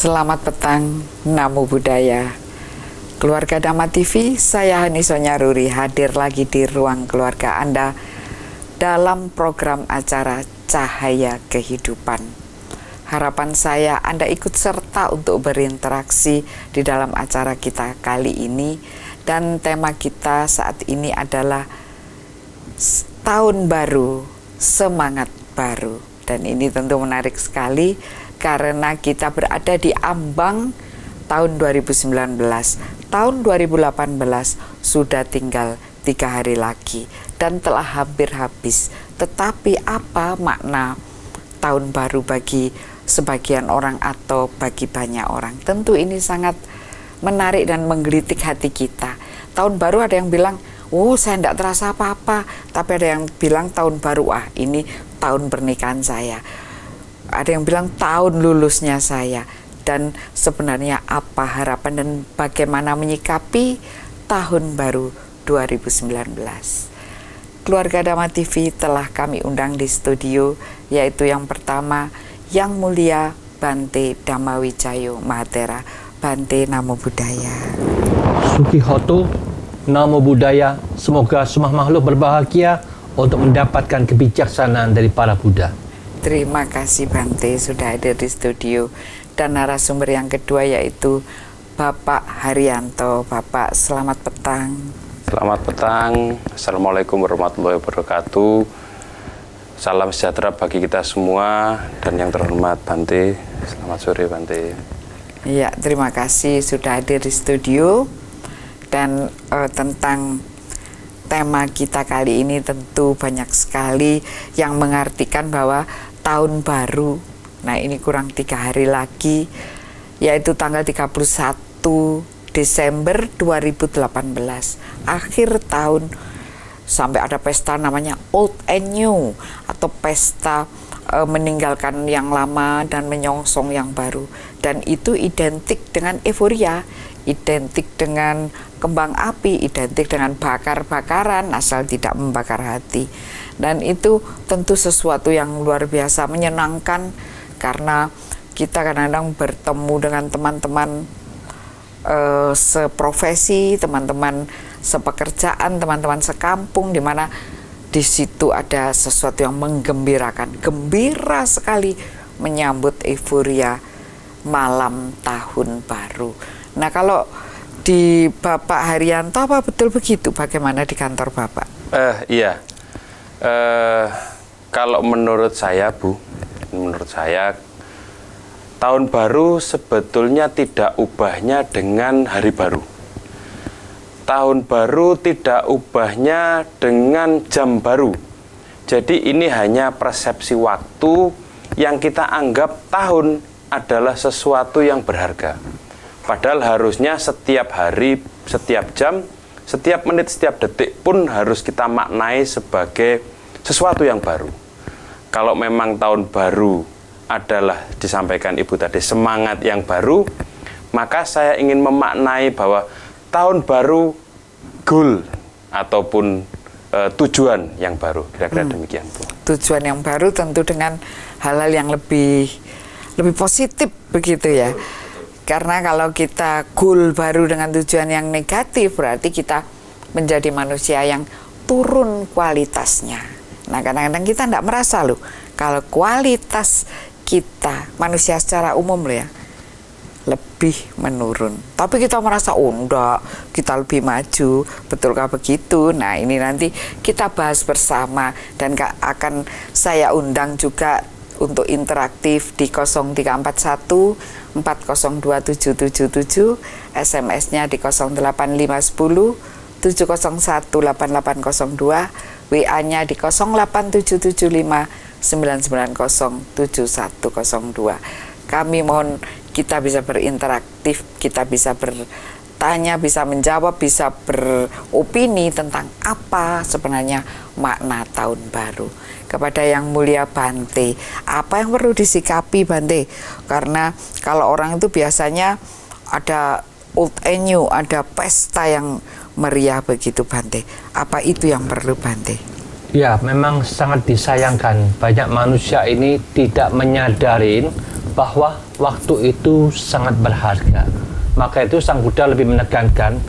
Selamat petang, Namo Buddhaya. Keluarga Dhamma TV, saya Hani Sonyaruri hadir lagi di ruang keluarga Anda dalam program acara Cahaya Kehidupan. Harapan saya Anda ikut serta untuk berinteraksi di dalam acara kita kali ini. Dan tema kita saat ini adalah Tahun Baru, Semangat Baru. Dan ini tentu menarik sekali karena kita berada di ambang tahun 2019. Tahun 2018 sudah tinggal 3 hari lagi dan telah hampir habis. Tetapi apa makna tahun baru bagi sebagian orang atau bagi banyak orang? Tentu ini sangat menarik dan menggelitik hati kita. Tahun baru ada yang bilang, oh saya tidak terasa apa-apa. Tapi ada yang bilang tahun baru, ini tahun pernikahan saya. Ada yang bilang tahun lulusnya saya. Dan sebenarnya apa harapan dan bagaimana menyikapi tahun baru 2019. Keluarga Dhamma TV telah kami undang di studio, yaitu yang pertama Yang Mulia Bante Dhammawijayo Mahatera. Bante, Namo Buddhaya. Sukihoto, Namo Buddhaya. Semoga semua makhluk berbahagia untuk mendapatkan kebijaksanaan dari para Buddha. Terima kasih Bante sudah hadir di studio. Dan narasumber yang kedua yaitu Bapak Haryanto. Bapak, selamat petang. Selamat petang. Assalamualaikum warahmatullahi wabarakatuh. Salam sejahtera bagi kita semua. Dan yang terhormat Bante, selamat sore Bante. Iya, terima kasih sudah hadir di studio. Dan tentang tema kita kali ini tentu banyak sekali yang mengartikan bahwa tahun baru, nah ini kurang 3 hari lagi, yaitu tanggal 31 Desember 2018, akhir tahun, sampai ada pesta namanya Old and New, atau pesta meninggalkan yang lama dan menyongsong yang baru. Dan itu identik dengan euforia, identik dengan kembang api, identik dengan bakar-bakaran asal tidak membakar hati. Dan itu tentu sesuatu yang luar biasa menyenangkan karena kita kadang-kadang bertemu dengan teman-teman seprofesi, teman-teman sepekerjaan, teman-teman sekampung, di mana di situ ada sesuatu yang menggembirakan, gembira sekali menyambut euforia malam tahun baru. Nah, kalau di Bapak Haryanto apa betul begitu? Bagaimana di kantor Bapak? Iya. Kalau menurut saya, Bu, menurut saya tahun baru sebetulnya tidak ubahnya dengan hari baru. Tahun baru tidak ubahnya dengan jam baru. Jadi ini hanya persepsi waktu yang kita anggap tahun adalah sesuatu yang berharga. Padahal harusnya setiap hari, setiap jam, setiap menit, setiap detik pun harus kita maknai sebagai sesuatu yang baru. Kalau memang tahun baru adalah disampaikan Ibu tadi semangat yang baru, maka saya ingin memaknai bahwa tahun baru goal ataupun tujuan yang baru. Kira-kira demikian, Bu. Tujuan yang baru tentu dengan hal-hal yang lebih positif begitu ya. Karena kalau kita goal baru dengan tujuan yang negatif, berarti kita menjadi manusia yang turun kualitasnya. Nah, kadang-kadang kita tidak merasa loh, kalau kualitas kita, manusia secara umum loh ya, lebih menurun. Tapi kita merasa, oh enggak, kita lebih maju. Betulkah begitu? Nah, ini nanti kita bahas bersama. Dan akan saya undang juga untuk interaktif di 0341 402777, SMS-nya di 08510 701 8802, WA-nya di 08775 990 7102. Kami mohon kita bisa berinteraktif, kita bisa bertanya, bisa menjawab, bisa beropini tentang apa sebenarnya makna tahun baru. Kepada Yang Mulia Bante, apa yang perlu disikapi Bante? Karena kalau orang itu biasanya ada old and new, ada pesta yang meriah begitu Bante. Apa itu yang perlu Bante? Ya, memang sangat disayangkan banyak manusia ini tidak menyadarin bahwa waktu itu sangat berharga. Maka itu Sang Buddha lebih menekankan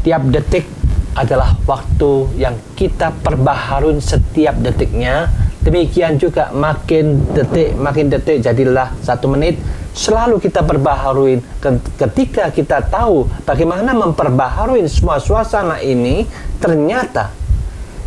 tiap detik adalah waktu yang kita perbaharui setiap detiknya. Demikian juga makin detik jadilah 1 menit. Selalu kita perbaharui. Ketika kita tahu bagaimana memperbaharui semua suasana ini, ternyata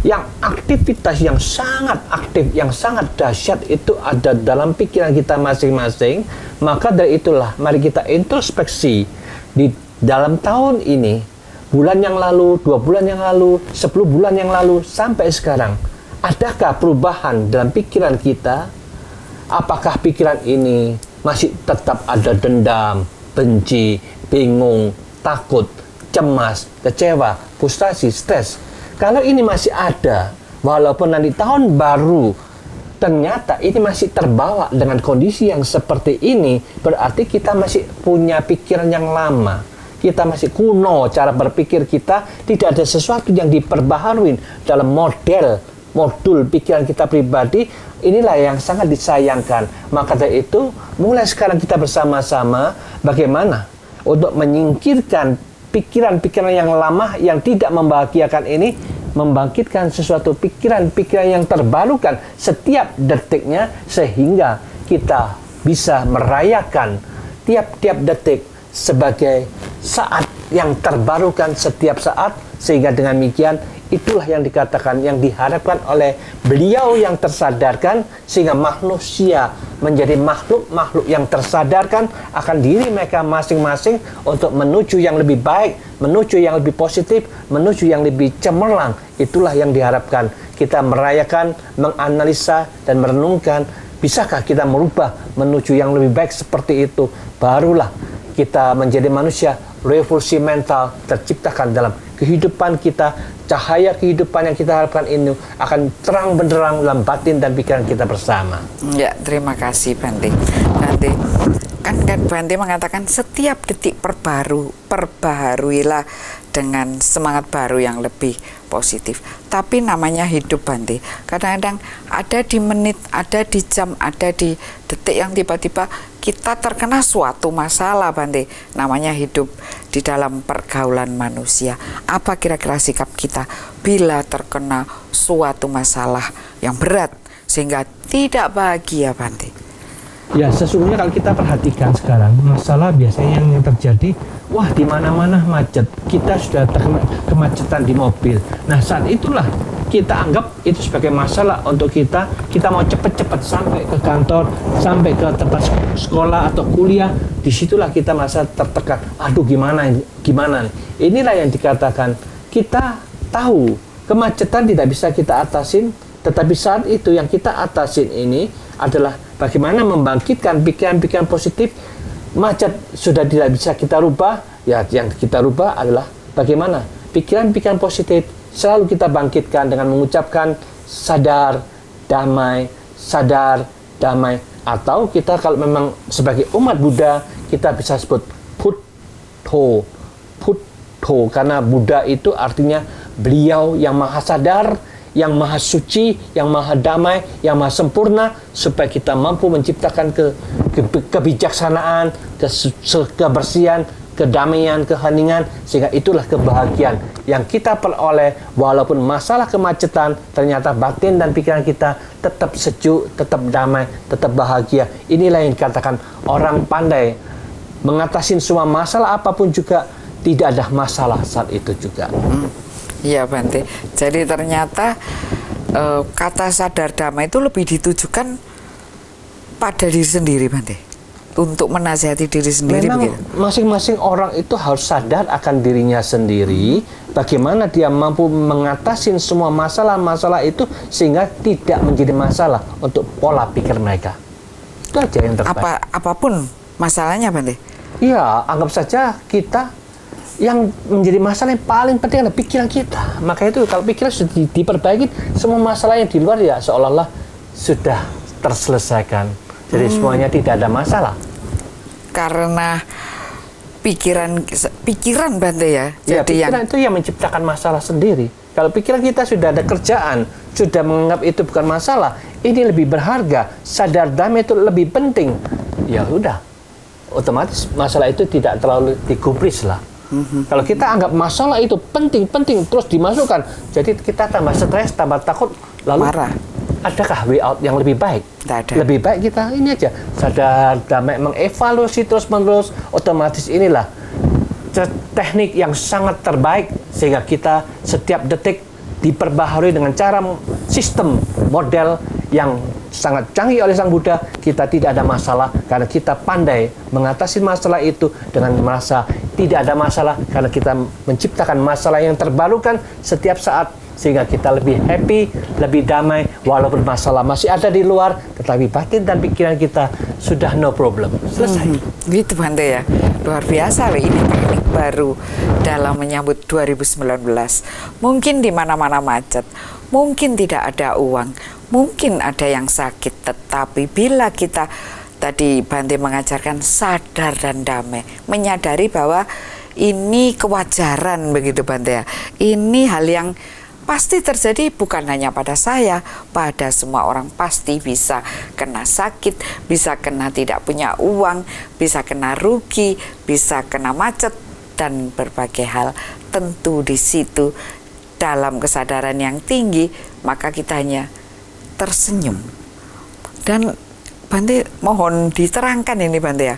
yang aktivitas yang sangat aktif, yang sangat dahsyat itu ada dalam pikiran kita masing-masing. Maka dari itulah mari kita introspeksi di dalam tahun ini, bulan yang lalu, 2 bulan yang lalu, 10 bulan yang lalu, sampai sekarang. Adakah perubahan dalam pikiran kita? Apakah pikiran ini masih tetap ada dendam, benci, bingung, takut, cemas, kecewa, frustasi, stres? Kalau ini masih ada, walaupun nanti tahun baru, ternyata ini masih terbawa dengan kondisi yang seperti ini, berarti kita masih punya pikiran yang lama. Kita masih kuno cara berpikir kita, tidak ada sesuatu yang diperbaharui dalam modul pikiran kita pribadi. Inilah yang sangat disayangkan. Maka dari itu, mulai sekarang kita bersama-sama bagaimana untuk menyingkirkan pikiran-pikiran yang lama yang tidak membahagiakan ini, membangkitkan sesuatu pikiran-pikiran yang terbarukan setiap detiknya, sehingga kita bisa merayakan tiap-tiap detik sebagai saat yang terbarukan setiap saat. Sehingga dengan demikian, itulah yang dikatakan, yang diharapkan oleh beliau yang tersadarkan, sehingga manusia menjadi makhluk-makhluk yang tersadarkan akan diri mereka masing-masing untuk menuju yang lebih baik, menuju yang lebih positif, menuju yang lebih cemerlang. Itulah yang diharapkan. Kita merayakan, menganalisa, dan merenungkan, bisakah kita merubah menuju yang lebih baik seperti itu? Barulah kita menjadi manusia revolusi mental terciptakan dalam kehidupan kita. Cahaya kehidupan yang kita harapkan ini akan terang benderang dalam batin dan pikiran kita bersama. Ya, terima kasih Bante. Kan Bante mengatakan setiap detik perbaharuilah dengan semangat baru yang lebih positif. Tapi namanya hidup Bante, kadang-kadang ada di menit, ada di jam, ada di detik yang tiba-tiba kita terkena suatu masalah Bante. Namanya hidup di dalam pergaulan manusia. Apa kira-kira sikap kita bila terkena suatu masalah yang berat sehingga tidak bahagia Bante? Ya, sesungguhnya kalau kita perhatikan sekarang, masalah biasanya yang terjadi, wah di mana-mana macet, kita sudah terkena kemacetan di mobil. Nah, saat itulah kita anggap itu sebagai masalah untuk kita mau cepat-cepat sampai ke kantor, sampai ke tempat sekolah atau kuliah. Disitulah kita merasa tertekan. Aduh, gimana nih? Inilah yang dikatakan, kita tahu kemacetan tidak bisa kita atasin, tetapi saat itu yang kita atasin ini adalah bagaimana membangkitkan pikiran-pikiran positif. Macet sudah tidak bisa kita rubah, ya yang kita rubah adalah bagaimana pikiran-pikiran positif selalu kita bangkitkan dengan mengucapkan sadar, damai, atau kita kalau memang sebagai umat Buddha kita bisa sebut Putto, karena Buddha itu artinya beliau yang maha sadar, yang maha suci, yang maha damai, yang maha sempurna, supaya kita mampu menciptakan kebijaksanaan, kebersihan, kedamaian, keheningan, sehingga itulah kebahagiaan yang kita peroleh. Walaupun masalah kemacetan, ternyata batin dan pikiran kita tetap sejuk, tetap damai, tetap bahagia. Inilah yang dikatakan orang pandai mengatasi semua masalah apapun juga, tidak ada masalah saat itu juga. Iya Bante, jadi ternyata kata sadar damai itu lebih ditujukan pada diri sendiri Bante, untuk menasihati diri sendiri. Memang begitu? Masing-masing orang itu harus sadar akan dirinya sendiri, bagaimana dia mampu mengatasi semua masalah-masalah itu sehingga tidak menjadi masalah untuk pola pikir mereka. Itu aja yang terbaik. Apapun masalahnya Bante? Iya, anggap saja kita yang menjadi masalah yang paling penting adalah pikiran kita. Maka itu kalau pikiran sudah diperbaiki, semua masalah yang di luar ya seolah-olah sudah terselesaikan. Jadi semuanya tidak ada masalah. Karena pikiran Bante ya. Ya, jadi pikiran itu yang menciptakan masalah sendiri. Kalau pikiran kita sudah ada kerjaan, sudah menganggap itu bukan masalah, ini lebih berharga, sadar damai itu lebih penting ya udah, otomatis masalah itu tidak terlalu digubris lah. Kalau kita anggap masalah itu penting terus dimasukkan, jadi kita tambah stres, tambah takut, lalu marah. Adakah way out yang lebih baik? Tidak ada. Lebih baik kita ini aja, sadar, damai, mengevaluasi terus-menerus. Otomatis inilah teknik yang sangat terbaik sehingga kita setiap detik diperbaharui dengan cara sistem model yang sangat canggih oleh Sang Buddha. Kita tidak ada masalah karena kita pandai mengatasi masalah itu dengan merasa tidak ada masalah karena kita menciptakan masalah yang terbarukan setiap saat sehingga kita lebih happy, lebih damai walaupun masalah masih ada di luar, tetapi batin dan pikiran kita sudah no problem. Selesai. Gitu Bante ya. Luar biasa loh, ini teknik baru dalam menyambut 2019. Mungkin di mana-mana macet, mungkin tidak ada uang, mungkin ada yang sakit, tetapi bila kita tadi Bante mengajarkan sadar dan damai, menyadari bahwa ini kewajaran begitu Bante ya. Ini hal yang pasti terjadi bukan hanya pada saya, pada semua orang pasti bisa kena sakit, bisa kena tidak punya uang, bisa kena rugi, bisa kena macet, dan berbagai hal. Tentu di situ dalam kesadaran yang tinggi, maka kita hanya tersenyum. Dan Bante mohon diterangkan ini Bante ya,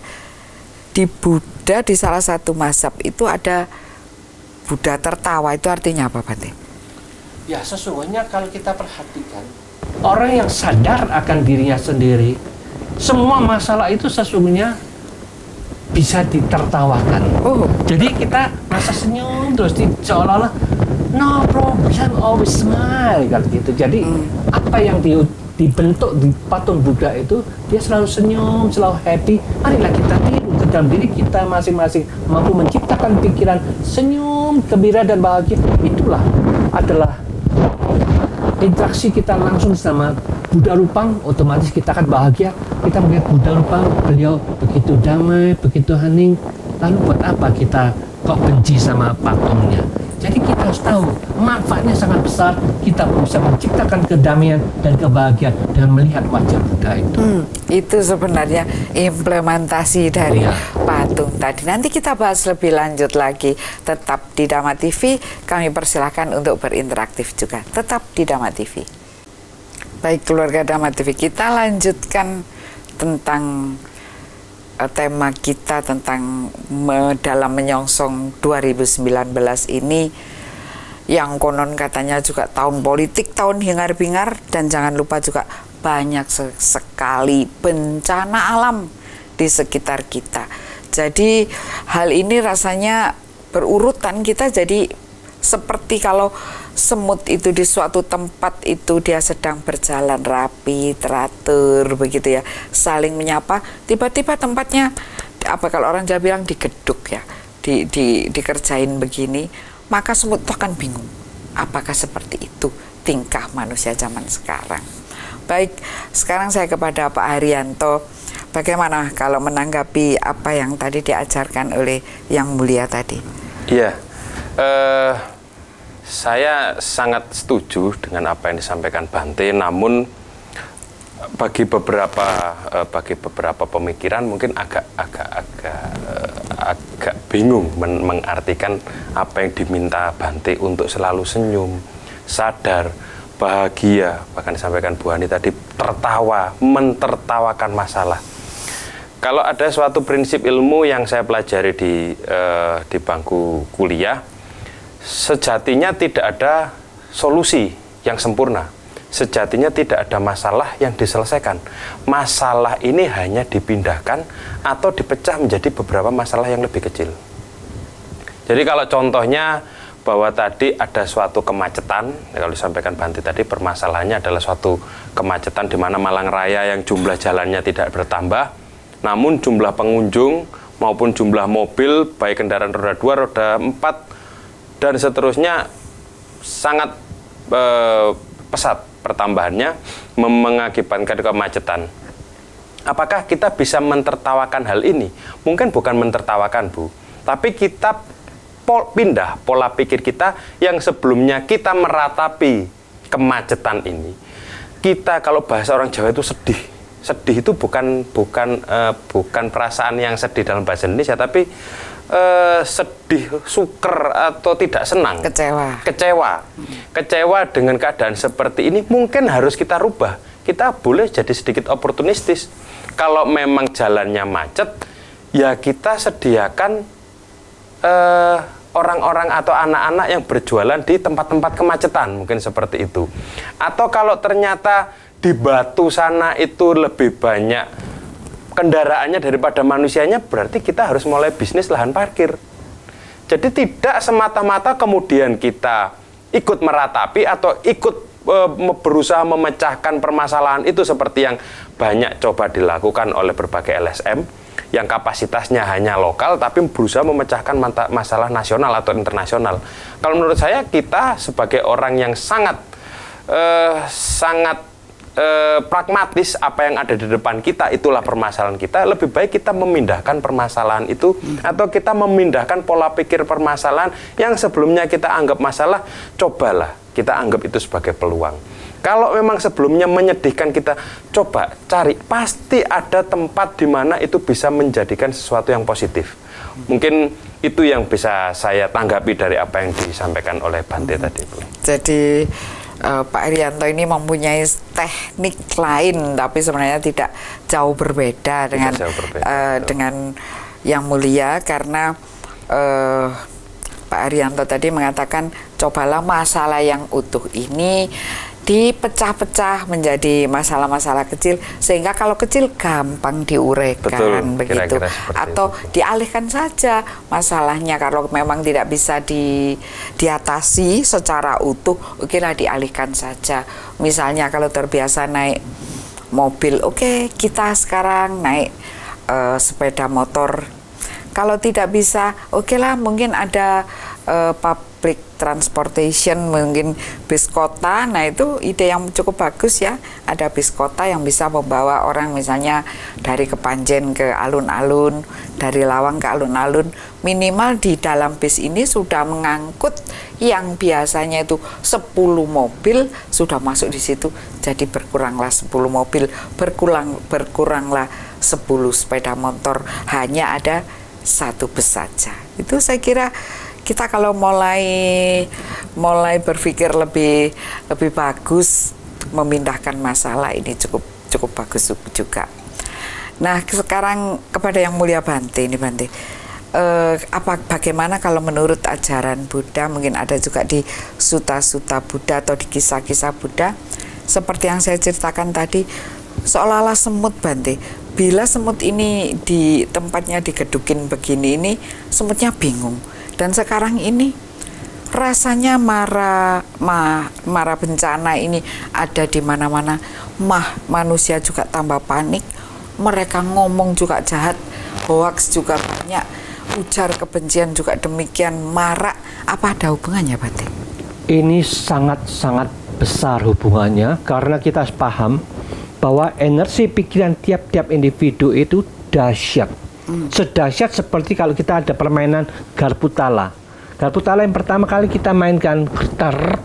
di Buddha di salah satu mazhab itu ada Buddha tertawa, itu artinya apa Bante? Ya sesungguhnya kalau kita perhatikan, orang yang sadar akan dirinya sendiri, semua masalah itu sesungguhnya bisa ditertawakan. Jadi kita rasa senyum terus, seolah-olah no problem, always smile kalau gitu. Jadi apa yang dibentuk di patung Buddha itu, dia selalu senyum, selalu happy. Marilah kita tiru ke dalam diri kita masing-masing, mampu menciptakan pikiran senyum, gembira dan bahagia. Itulah adalah interaksi kita langsung sama Buddha Rupang, otomatis kita akan bahagia. Kita melihat Buddha Rupang, beliau begitu damai, begitu hening. Lalu buat apa kita kok benci sama patungnya? Jadi kita harus tahu manfaatnya sangat besar. Kita bisa menciptakan kedamaian dan kebahagiaan dengan melihat wajah Buddha itu. Itu sebenarnya implementasi dari patung tadi. Nanti kita bahas lebih lanjut lagi. Tetap di Dhamma TV. Kami persilahkan untuk berinteraktif juga. Tetap di Dhamma TV. Baik keluarga Dhamma TV, kita lanjutkan tentang tema kita tentang dalam menyongsong 2019 ini, yang konon katanya juga tahun politik, tahun hingar-bingar, dan jangan lupa juga banyak sekali bencana alam di sekitar kita. Jadi hal ini rasanya berurutan, kita jadi seperti kalau semut itu di suatu tempat itu dia sedang berjalan rapi, teratur begitu ya, saling menyapa, tiba-tiba tempatnya apa kalau orang Jawa bilang digeduk ya, dikerjain begini, maka semut itu akan bingung. Apakah seperti itu tingkah manusia zaman sekarang? Baik, sekarang saya kepada Pak Haryanto, bagaimana kalau menanggapi apa yang tadi diajarkan oleh Yang Mulia tadi? Iya, saya sangat setuju dengan apa yang disampaikan Bante. Namun bagi beberapa pemikiran mungkin agak bingung mengartikan apa yang diminta Bante untuk selalu senyum, sadar, bahagia. Bahkan disampaikan Bu Hani tadi, tertawa, mentertawakan masalah. Kalau ada suatu prinsip ilmu yang saya pelajari di bangku kuliah, sejatinya tidak ada solusi yang sempurna. Sejatinya tidak ada masalah yang diselesaikan. Masalah ini hanya dipindahkan atau dipecah menjadi beberapa masalah yang lebih kecil. Jadi kalau contohnya bahwa tadi ada suatu kemacetan, kalau disampaikan Bante tadi, permasalahannya adalah suatu kemacetan di mana Malang Raya yang jumlah jalannya tidak bertambah, namun jumlah pengunjung maupun jumlah mobil, baik kendaraan roda 2, roda 4, dan seterusnya sangat pesat pertambahannya, mengakibatkan kemacetan. Apakah kita bisa mentertawakan hal ini? Mungkin bukan mentertawakan, Bu, tapi kita pindah pola pikir kita yang sebelumnya kita meratapi kemacetan ini. Kita kalau bahasa orang Jawa itu sedih, Sedih itu bukan perasaan yang sedih dalam bahasa Indonesia, tapi sedih, suker atau tidak senang. Kecewa dengan keadaan seperti ini. Mungkin harus kita rubah. Kita boleh jadi sedikit oportunistis. Kalau memang jalannya macet, ya kita sediakan orang-orang atau anak-anak yang berjualan di tempat-tempat kemacetan, mungkin seperti itu. Atau kalau ternyata di Batu sana itu lebih banyak kendaraannya daripada manusianya, berarti kita harus mulai bisnis lahan parkir. Jadi tidak semata-mata kemudian kita ikut meratapi atau ikut berusaha memecahkan permasalahan itu seperti yang banyak coba dilakukan oleh berbagai LSM yang kapasitasnya hanya lokal tapi berusaha memecahkan masalah nasional atau internasional. Kalau menurut saya, kita sebagai orang yang sangat pragmatis, apa yang ada di depan kita itulah permasalahan kita. Lebih baik kita memindahkan permasalahan itu atau kita memindahkan pola pikir permasalahan yang sebelumnya kita anggap masalah, cobalah kita anggap itu sebagai peluang. Kalau memang sebelumnya menyedihkan, kita coba cari, pasti ada tempat di mana itu bisa menjadikan sesuatu yang positif. Mungkin itu yang bisa saya tanggapi dari apa yang disampaikan oleh Bante tadi, Bu. Jadi Pak Irianto ini mempunyai teknik lain, tapi sebenarnya tidak jauh berbeda dengan Yang Mulia, karena Pak Irianto tadi mengatakan cobalah masalah yang utuh ini dipecah-pecah menjadi masalah-masalah kecil, sehingga kalau kecil gampang diuraikan. Betul, begitu. Atau itu dialihkan saja masalahnya kalau memang tidak bisa diatasi secara utuh, okelah dialihkan saja. Misalnya kalau terbiasa naik mobil, oke, kita sekarang naik sepeda motor. Kalau tidak bisa, okelah mungkin ada public transportation, mungkin bis kota. Nah, itu ide yang cukup bagus ya. Ada bis kota yang bisa membawa orang misalnya dari Kepanjen ke alun-alun, dari Lawang ke alun-alun. Minimal di dalam bis ini sudah mengangkut yang biasanya itu 10 mobil, sudah masuk di situ. Jadi berkuranglah 10 mobil, berkuranglah 10 sepeda motor, hanya ada 1 bus saja. Itu saya kira kita kalau mulai berpikir lebih bagus memindahkan masalah ini cukup bagus juga. Nah, sekarang kepada Yang Mulia Bante ini, Bante, bagaimana kalau menurut ajaran Buddha, mungkin ada juga di Sutta-Sutta Buddha atau di kisah-kisah Buddha, seperti yang saya ceritakan tadi, seolah-olah semut, Bante. Bila semut ini di tempatnya digedukin begini, ini semutnya bingung. Dan sekarang ini rasanya mara bencana ini ada di mana-mana. Manusia juga tambah panik. Mereka ngomong juga jahat, hoax juga banyak, ujar kebencian juga demikian marak. Apa ada hubungannya, Bante? Ini sangat-sangat besar hubungannya, karena kita harus paham bahwa energi pikiran tiap-tiap individu itu dahsyat. Sedahsyat seperti kalau kita ada permainan garpu tala. Garpu tala yang pertama kali kita mainkan getar,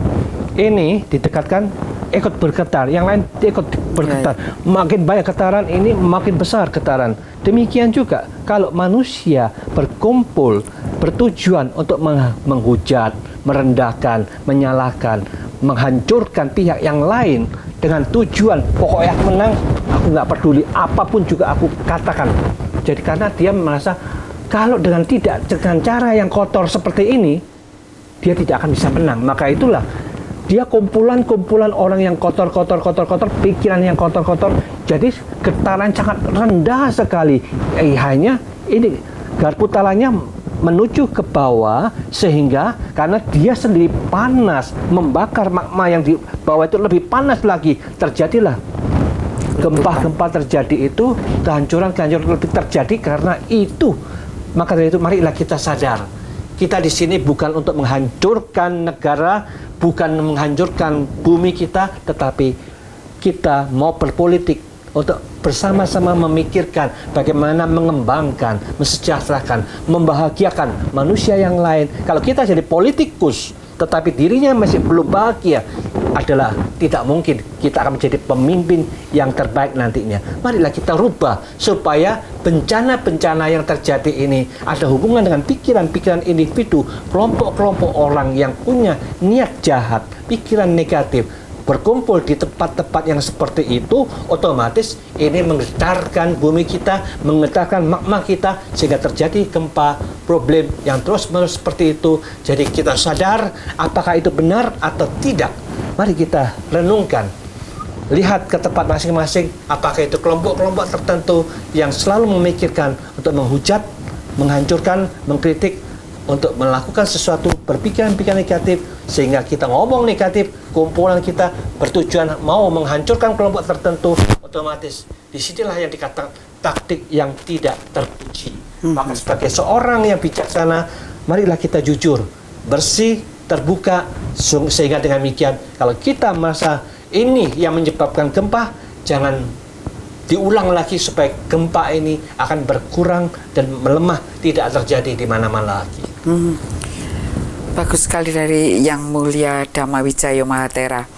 ini didekatkan ikut bergetar, yang lain ikut bergetar. Makin banyak getaran ini, makin besar getaran. Demikian juga kalau manusia berkumpul bertujuan untuk menghujat, merendahkan, menyalahkan, menghancurkan pihak yang lain dengan tujuan pokoknya aku menang, aku nggak peduli apapun juga aku katakan. Jadi karena dia merasa kalau dengan cara yang kotor seperti ini, dia tidak akan bisa menang. Maka itulah dia kumpulan orang yang kotor, pikiran yang kotor. Jadi getaran sangat rendah sekali. Hanya ini garpu talanya menuju ke bawah, sehingga karena dia sendiri panas, membakar magma yang di bawah itu lebih panas lagi, terjadilah gempa-gempa terjadi itu, kehancuran lebih terjadi karena itu. Maka dari itu marilah kita sadar, kita di sini bukan untuk menghancurkan negara, bukan menghancurkan bumi kita, tetapi kita mau berpolitik untuk bersama-sama memikirkan bagaimana mengembangkan, mensejahterakan, membahagiakan manusia yang lain. Kalau kita jadi politikus, tetapi dirinya masih belum bahagia, adalah tidak mungkin kita akan menjadi pemimpin yang terbaik nantinya. Marilah kita rubah supaya bencana-bencana yang terjadi ini ada hubungan dengan pikiran-pikiran individu, kelompok-kelompok orang yang punya niat jahat, pikiran negatif, berkumpul di tempat-tempat yang seperti itu, otomatis ini menggetarkan bumi kita, menggetarkan magma kita, sehingga terjadi gempa, problem yang terus-menerus seperti itu. Jadi kita sadar apakah itu benar atau tidak. Mari kita renungkan, lihat ke tempat masing-masing, apakah itu kelompok-kelompok tertentu yang selalu memikirkan untuk menghujat, menghancurkan, mengkritik, untuk melakukan sesuatu, berpikiran-pikiran negatif, sehingga kita ngomong negatif, kumpulan kita bertujuan mau menghancurkan kelompok tertentu, otomatis disinilah yang dikatakan taktik yang tidak terpuji. Maka sebagai seorang yang bijaksana, marilah kita jujur, bersih, terbuka, sehingga dengan demikian kalau kita merasa ini yang menyebabkan gempa, jangan diulang lagi supaya gempa ini akan berkurang dan melemah, tidak terjadi di mana-mana lagi. Bagus sekali dari Yang Mulia Dhamma Wijaya Mahatera.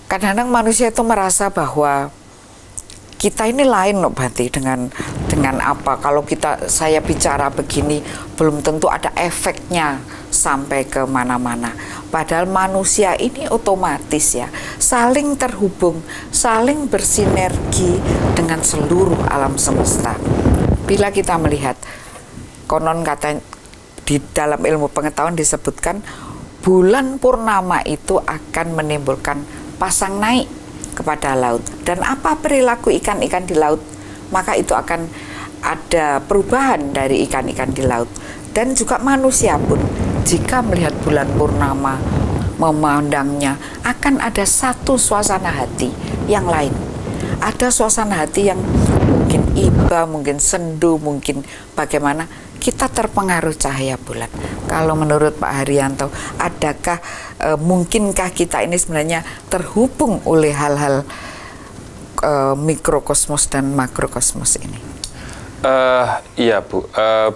Kadang-kadang manusia itu merasa bahwa kita ini lain loh Bhante dengan apa, kalau saya bicara begini belum tentu ada efeknya sampai ke mana-mana. Padahal manusia ini otomatis ya saling terhubung, saling bersinergi dengan seluruh alam semesta. Bila kita melihat, konon kata di dalam ilmu pengetahuan disebutkan bulan purnama itu akan menimbulkan pasang naik kepada laut, dan apa perilaku ikan-ikan di laut, maka itu akan ada perubahan dari ikan-ikan di laut. Dan juga manusia pun jika melihat bulan purnama, memandangnya, akan ada satu suasana hati yang lain. Ada suasana hati yang mungkin iba, mungkin sendu, mungkin bagaimana kita terpengaruh cahaya bulan. Kalau menurut Pak Haryanto, adakah mungkinkah kita ini sebenarnya terhubung oleh hal-hal mikrokosmos dan makrokosmos ini? Iya Bu,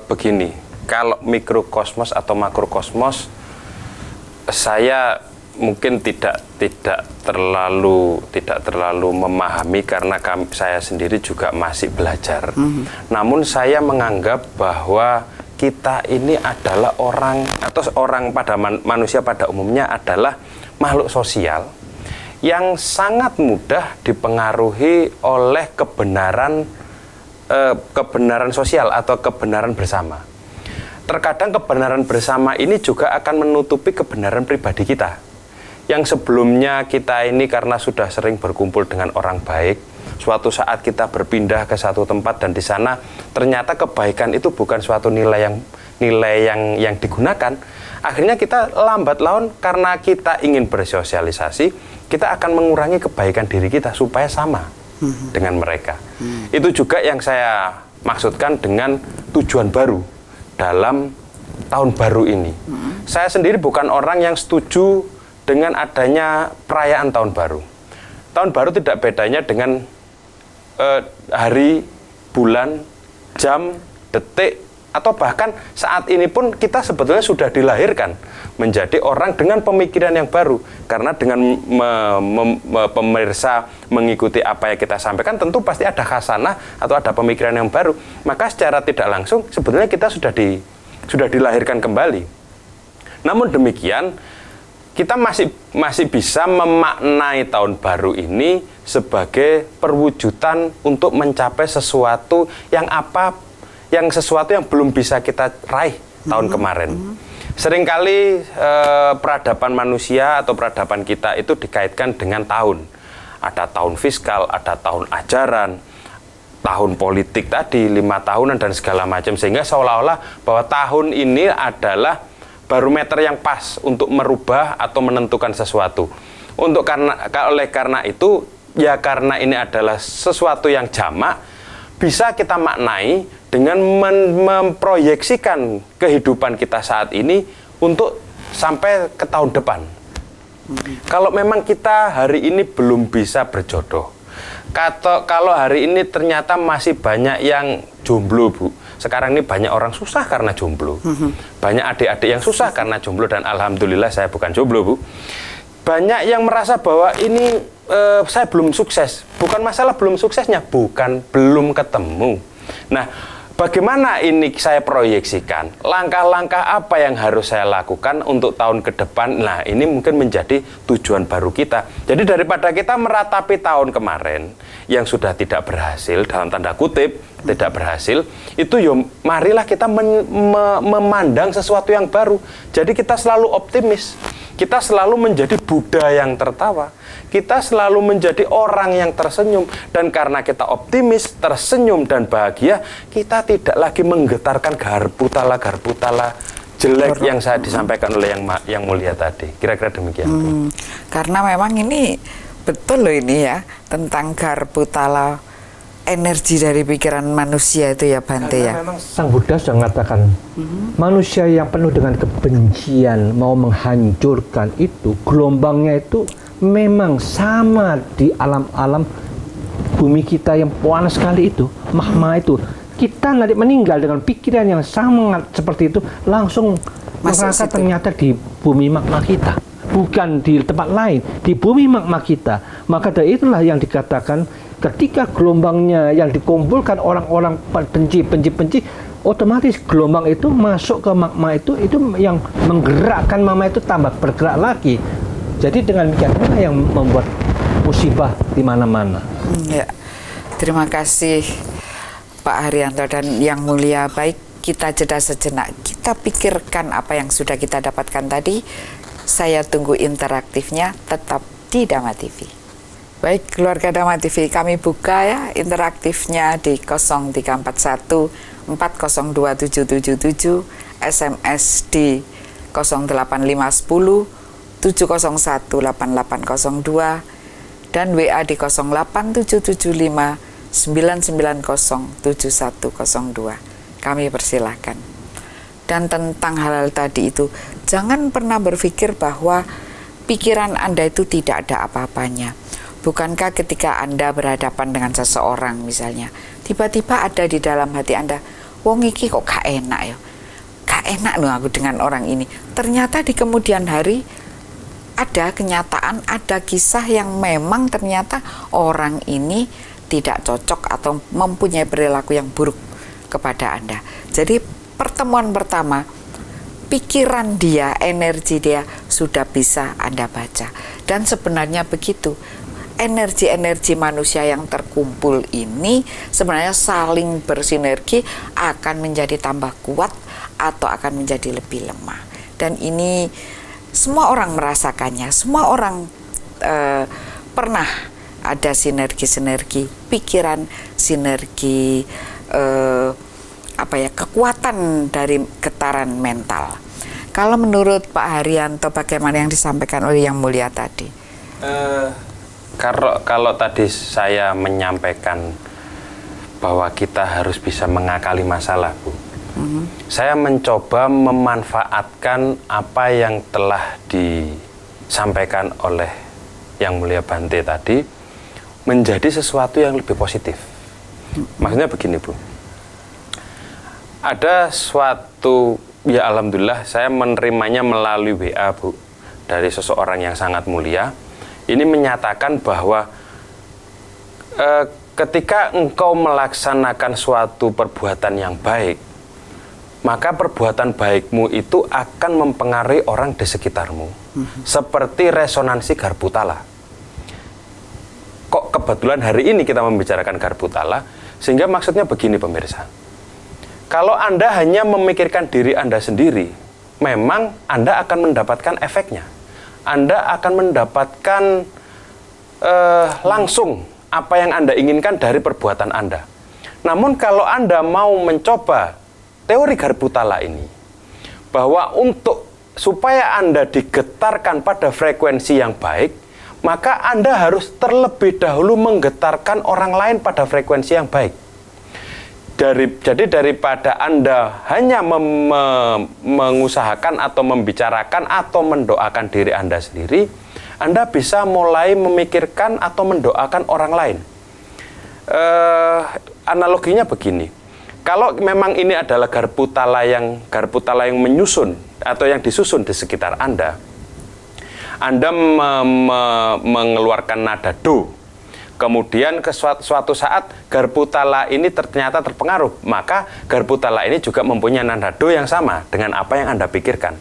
begini, kalau mikrokosmos atau makrokosmos, saya mungkin tidak terlalu memahami karena saya sendiri juga masih belajar. Namun saya menganggap bahwa kita ini adalah orang manusia pada umumnya adalah makhluk sosial yang sangat mudah dipengaruhi oleh kebenaran sosial atau kebenaran bersama. Terkadang kebenaran bersama ini juga akan menutupi kebenaran pribadi kita. Yang sebelumnya kita ini karena sudah sering berkumpul dengan orang baik, suatu saat kita berpindah ke satu tempat dan di sana ternyata kebaikan itu bukan suatu nilai yang digunakan. Akhirnya kita lambat laun karena kita ingin bersosialisasi, kita akan mengurangi kebaikan diri kita supaya sama dengan mereka. Itu juga yang saya maksudkan dengan tujuan baru dalam tahun baru ini. Saya sendiri bukan orang yang setuju dengan adanya perayaan tahun baru. Tahun baru tidak bedanya dengan hari, bulan, jam, detik, atau bahkan saat ini pun kita sebetulnya sudah dilahirkan menjadi orang dengan pemikiran yang baru. Karena dengan pemirsa mengikuti apa yang kita sampaikan, tentu pasti ada khasanah atau ada pemikiran yang baru. Maka secara tidak langsung sebetulnya kita sudah dilahirkan kembali. Namun demikian, kita masih bisa memaknai tahun baru ini sebagai perwujudan untuk mencapai sesuatu yang belum bisa kita raih tahun kemarin. Seringkali peradaban manusia atau peradaban kita itu dikaitkan dengan tahun. Ada tahun fiskal, ada tahun ajaran, tahun politik tadi, 5 tahunan dan segala macam, sehingga seolah-olah bahwa tahun ini adalah barometer yang pas untuk merubah atau menentukan sesuatu. Oleh karena itu, ya karena ini adalah sesuatu yang jamak, bisa kita maknai dengan memproyeksikan kehidupan kita saat ini untuk sampai ke tahun depan. Kalau memang kita hari ini belum bisa berjodoh, kalau hari ini ternyata masih banyak yang jomblo Bu, sekarang ini banyak orang susah karena jomblo. Banyak adik-adik yang susah karena jomblo, dan alhamdulillah saya bukan jomblo, Bu. Banyak yang merasa bahwa ini saya belum sukses. Bukan masalah belum suksesnya, bukan belum ketemu. Nah, bagaimana ini saya proyeksikan? Langkah-langkah apa yang harus saya lakukan untuk tahun ke depan? Nah, ini mungkin menjadi tujuan baru kita. Jadi daripada kita meratapi tahun kemarin yang sudah tidak berhasil, dalam tanda kutip, tidak berhasil, itu marilah kita memandang sesuatu yang baru. Jadi kita selalu optimis. Kita selalu menjadi Buddha yang tertawa. Kita selalu menjadi orang yang tersenyum. Dan karena kita optimis, tersenyum, dan bahagia, kita tidak lagi menggetarkan garpu-tala jelek yang saya disampaikan oleh yang mulia tadi. Kira-kira demikian. Karena memang ini betul loh ini ya, tentang garpu-tala energi dari pikiran manusia itu ya, Bante ya. Memang Sang Buddha sudah mengatakan manusia yang penuh dengan kebencian mau menghancurkan itu, gelombangnya itu memang sama di alam-alam bumi kita yang panas sekali itu, magma itu. Kita nanti meninggal dengan pikiran yang sangat seperti itu, langsung merasa ternyata di bumi magma kita, bukan di tempat lain, di bumi magma kita. Maka dari itulah yang dikatakan, ketika gelombangnya yang dikumpulkan orang-orang benci, otomatis gelombang itu masuk ke magma itu yang menggerakkan magma itu tambah bergerak lagi. Jadi dengan demikian yang membuat musibah di mana-mana. Ya. Terima kasih Pak Haryanto dan yang mulia. Baik, kita jeda sejenak. Kita pikirkan apa yang sudah kita dapatkan tadi. Saya tunggu interaktifnya tetap di Dhamma TV. Baik, keluarga Dhamma TV, kami buka ya interaktifnya di 0341 402777, SMS di 08510 701 8802, dan WA di 08775 990 7102. Kami persilahkan. Dan tentang hal-hal tadi itu, jangan pernah berpikir bahwa pikiran Anda itu tidak ada apa-apanya. Bukankah ketika Anda berhadapan dengan seseorang misalnya, tiba-tiba ada di dalam hati Anda, wong iki kok gak enak ya, gak enak loh aku dengan orang ini. Ternyata di kemudian hari ada kenyataan, ada kisah yang memang ternyata orang ini tidak cocok atau mempunyai perilaku yang buruk kepada Anda. Jadi pertemuan pertama, pikiran dia, energi dia sudah bisa Anda baca. Dan sebenarnya begitu, energi-energi manusia yang terkumpul ini sebenarnya saling bersinergi akan menjadi tambah kuat atau akan menjadi lebih lemah. Dan ini semua orang merasakannya, semua orang pernah ada sinergi-sinergi pikiran, sinergi kekuatan dari getaran mental. Kalau menurut Pak Haryanto, bagaimana yang disampaikan oleh Yang Mulia tadi? Kalau tadi saya menyampaikan bahwa kita harus bisa mengakali masalah, Bu. Saya mencoba memanfaatkan apa yang telah disampaikan oleh Yang Mulia Bante tadi menjadi sesuatu yang lebih positif. Maksudnya begini, Bu. Ada suatu, ya alhamdulillah saya menerimanya melalui WA, Bu, dari seseorang yang sangat mulia. Ini menyatakan bahwa ketika engkau melaksanakan suatu perbuatan yang baik, maka perbuatan baikmu itu akan mempengaruhi orang di sekitarmu. Seperti resonansi Garbhutala. Kok kebetulan hari ini kita membicarakan Garbhutala, sehingga maksudnya begini pemirsa. Kalau Anda hanya memikirkan diri Anda sendiri, memang Anda akan mendapatkan efeknya. Anda akan mendapatkan langsung apa yang Anda inginkan dari perbuatan Anda. Namun kalau Anda mau mencoba teori Garbhutala ini, bahwa supaya Anda digetarkan pada frekuensi yang baik, maka Anda harus terlebih dahulu menggetarkan orang lain pada frekuensi yang baik. Jadi daripada Anda hanya mengusahakan atau membicarakan atau mendoakan diri Anda sendiri, Anda bisa mulai memikirkan atau mendoakan orang lain. Analoginya begini, Kalau memang ini adalah garpu tala yang menyusun atau yang disusun di sekitar Anda mengeluarkan nada do, kemudian ke suatu saat garpu tala ini ternyata terpengaruh, maka garpu tala ini juga mempunyai nada do yang sama dengan apa yang Anda pikirkan.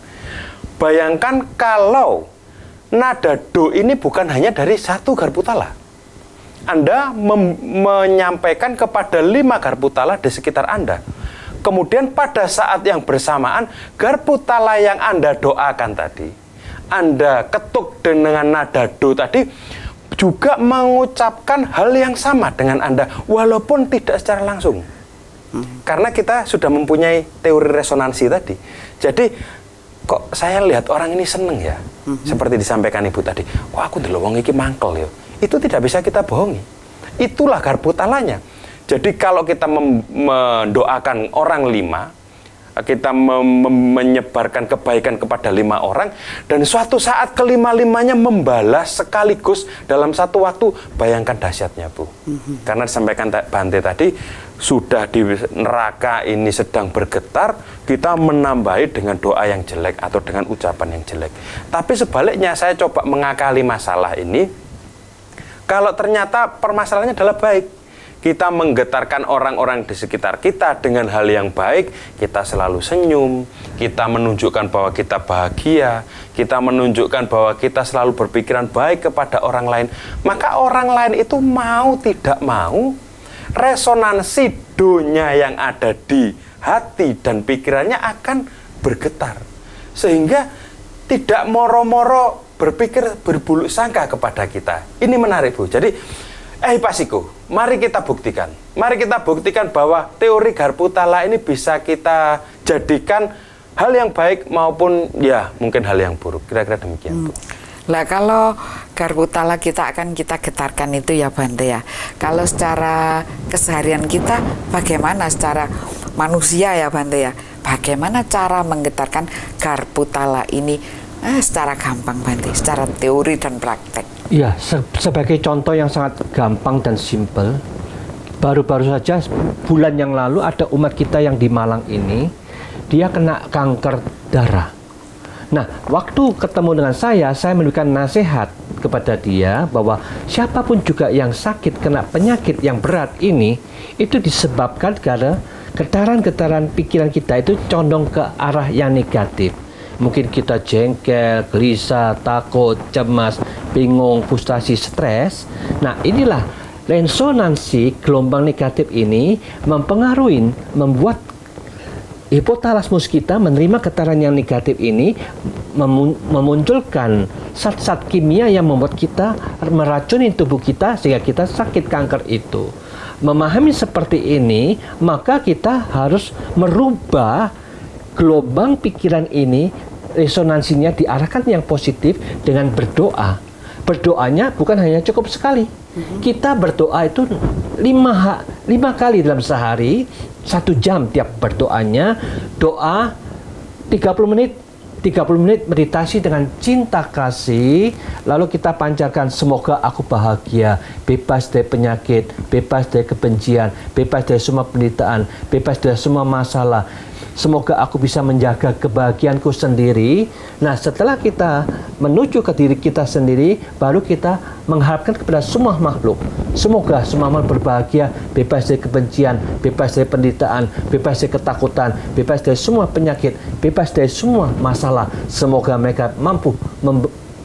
Bayangkan kalau nada do ini bukan hanya dari satu garpu tala. Anda menyampaikan kepada 5 garpu tala di sekitar Anda. Kemudian pada saat yang bersamaan, garpu tala yang Anda doakan tadi, Anda ketuk dengan nada do tadi, juga mengucapkan hal yang sama dengan Anda, walaupun tidak secara langsung. Karena kita sudah mempunyai teori resonansi tadi. Jadi, kok saya lihat orang ini seneng ya? Seperti disampaikan Ibu tadi, wah aku delok wong iki mangkel ya. Itu tidak bisa kita bohongi. Itulah garpu talanya. Jadi kalau kita mendoakan orang 5, kita menyebarkan kebaikan kepada 5 orang, dan suatu saat kelima-limanya membalas sekaligus dalam satu waktu, bayangkan dahsyatnya, Bu. Karena disampaikan Bante tadi, sudah di neraka ini sedang bergetar, kita menambahi dengan doa yang jelek atau dengan ucapan yang jelek. Tapi sebaliknya, saya coba mengakali masalah ini. Kalau ternyata permasalahannya adalah baik, kita menggetarkan orang-orang di sekitar kita dengan hal yang baik, kita selalu senyum, kita menunjukkan bahwa kita bahagia, kita menunjukkan bahwa kita selalu berpikiran baik kepada orang lain, maka orang lain itu mau tidak mau, resonansi donya yang ada di hati dan pikirannya akan bergetar. Sehingga tidak moro-moro berpikir berbuluk sangka kepada kita. Ini menarik, Bu. Jadi, Pasiko, mari kita buktikan. Mari kita buktikan bahwa teori garpu tala ini bisa kita jadikan hal yang baik maupun ya mungkin hal yang buruk. Kira-kira demikian, Bu. Lah kalau garpu tala kita akan kita getarkan itu ya Bante ya. Kalau secara keseharian kita bagaimana secara manusia ya Bante ya? Bagaimana cara menggetarkan garpu tala ini secara gampang Bante, secara teori dan praktek? Ya, sebagai contoh yang sangat gampang dan simpel, baru-baru saja bulan yang lalu ada umat kita yang di Malang ini, dia kena kanker darah. Nah, waktu ketemu dengan saya memberikan nasihat kepada dia bahwa siapapun juga yang sakit kena penyakit yang berat ini, itu disebabkan karena getaran-getaran pikiran kita itu condong ke arah yang negatif. Mungkin kita jengkel, gelisah, takut, cemas, bingung, frustasi, stres. Nah, inilah resonansi gelombang negatif ini membuat hipotalamus kita menerima getaran yang negatif ini, memunculkan zat-zat kimia yang membuat kita meracuni tubuh kita sehingga kita sakit kanker itu. Memahami seperti ini, maka kita harus merubah gelombang pikiran ini, resonansinya diarahkan yang positif dengan berdoa. Berdoanya bukan hanya cukup sekali. Kita berdoa itu 5 kali dalam sehari, 1 jam tiap berdoanya. Doa 30 menit meditasi dengan cinta kasih, lalu kita pancarkan semoga aku bahagia, bebas dari penyakit, bebas dari kebencian, bebas dari semua penderitaan, bebas dari semua masalah. Semoga aku bisa menjaga kebahagiaanku sendiri. Nah, setelah kita menuju ke diri kita sendiri, baru kita mengharapkan kepada semua makhluk. Semoga semua makhluk berbahagia, bebas dari kebencian, bebas dari penderitaan, bebas dari ketakutan, bebas dari semua penyakit, bebas dari semua masalah. Semoga mereka mampu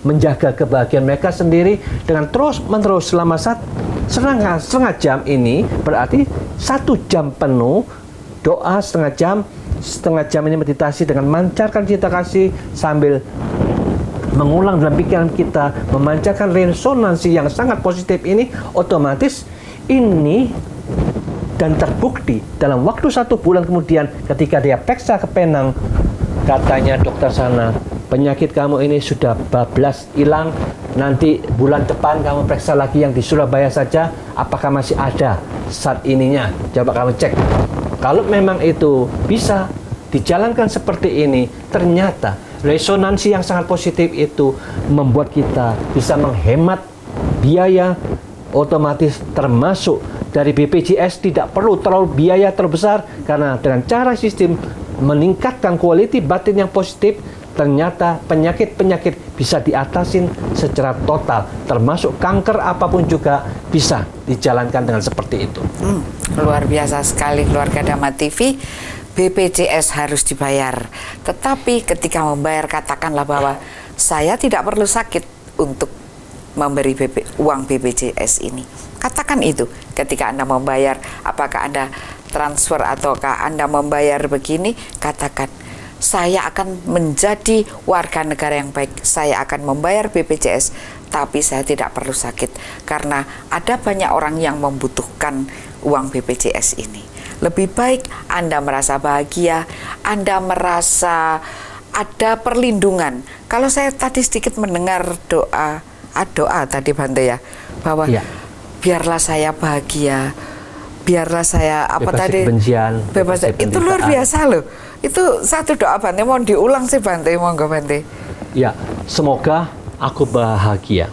menjaga kebahagiaan mereka sendiri dengan terus-menerus selama setengah jam ini, berarti 1 jam penuh doa, setengah jam ini meditasi dengan memancarkan cinta kasih sambil mengulang dalam pikiran kita, memancarkan resonansi yang sangat positif ini, otomatis ini dan terbukti dalam waktu 1 bulan kemudian ketika dia periksa ke Penang, katanya dokter sana, penyakit kamu ini sudah bablas hilang, nanti bulan depan kamu periksa lagi yang di Surabaya saja, apakah masih ada zat ininya, coba kamu cek. Kalau memang itu bisa dijalankan seperti ini, ternyata resonansi yang sangat positif itu membuat kita bisa menghemat biaya, otomatis termasuk dari BPJS tidak perlu terlalu biaya terbesar, karena dengan cara sistem meningkatkan quality batin yang positif, ternyata penyakit-penyakit bisa diatasin secara total, termasuk kanker apapun juga bisa dijalankan dengan seperti itu. Luar biasa sekali keluarga Dhamma TV. BPJS harus dibayar, tetapi ketika membayar katakanlah bahwa saya tidak perlu sakit untuk memberi uang BPJS ini. Katakan itu ketika Anda membayar, apakah Anda transfer ataukah Anda membayar begini, katakan saya akan menjadi warga negara yang baik, saya akan membayar BPJS, tapi saya tidak perlu sakit, karena ada banyak orang yang membutuhkan uang BPJS ini. Lebih baik Anda merasa bahagia, Anda merasa ada perlindungan. Kalau saya tadi sedikit mendengar doa tadi Bante ya, bahwa biarlah saya bahagia, biarlah saya bebas kebencian, bebas itu luar biasa loh. Itu satu doa Bante, mau diulang sih Bante, monggo Bante. Ya, semoga aku bahagia,